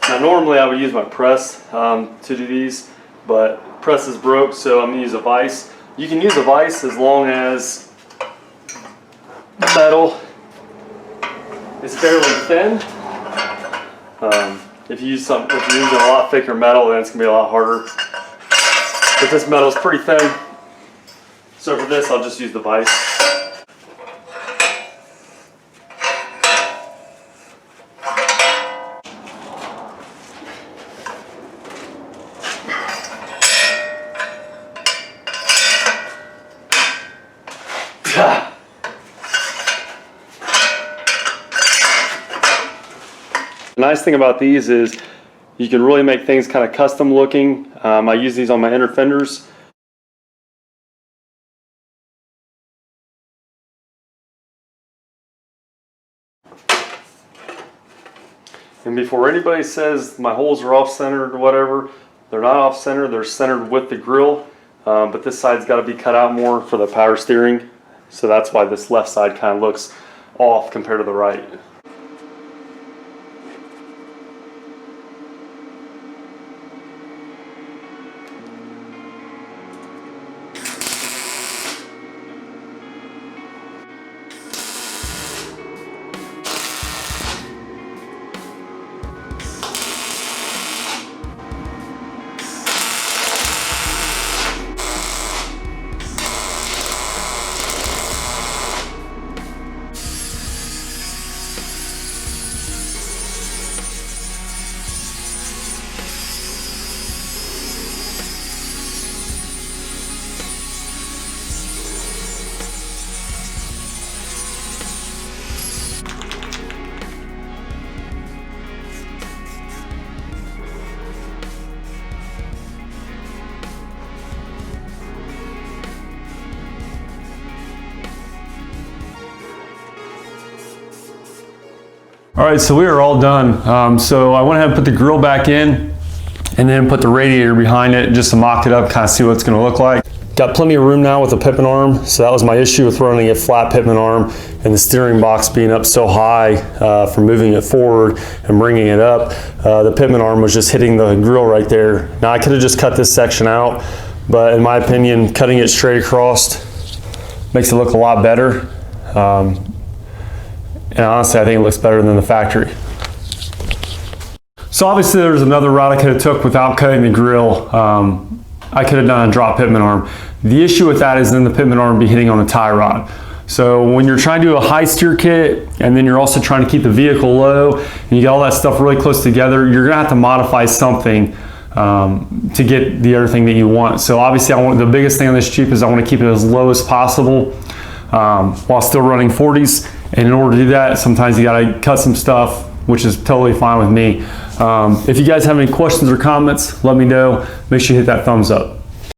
Now normally I would use my press to do these, but press is broke, so I'm going to use a vise. You can use a vise as long as the metal is fairly thin. If you're using a lot thicker metal, then it's going to be a lot harder. But this metal is pretty thin, so for this I'll just use the vise. The nice thing about these is you can really make things kind of custom looking. I use these on my inner fenders. And before anybody says my holes are off-centered or whatever, they're not off-centered, they're centered with the grill. But this side's got to be cut out more for the power steering. So that's why this left side kind of looks off compared to the right. All right, so we are all done. So I went ahead and put the grill back in and then put the radiator behind it just to mock it up, kind of see what it's gonna look like. Got plenty of room now with the pitman arm, so that was my issue with running a flat pitman arm and the steering box being up so high for moving it forward and bringing it up. The pitman arm was just hitting the grill right there. Now I could have just cut this section out, but in my opinion, cutting it straight across makes it look a lot better. And honestly, I think it looks better than the factory. So obviously there's another route I could have took without cutting the grill. I could have done a drop pitman arm. The issue with that is then the pitman arm be hitting on a tie rod. So when you're trying to do a high steer kit and then you're also trying to keep the vehicle low and you get all that stuff really close together, you're gonna have to modify something to get the other thing that you want. So obviously the biggest thing on this Jeep is I want to keep it as low as possible while still running 40s. And in order to do that, sometimes you gotta cut some stuff, which is totally fine with me. If you guys have any questions or comments, let me know. Make sure you hit that thumbs up.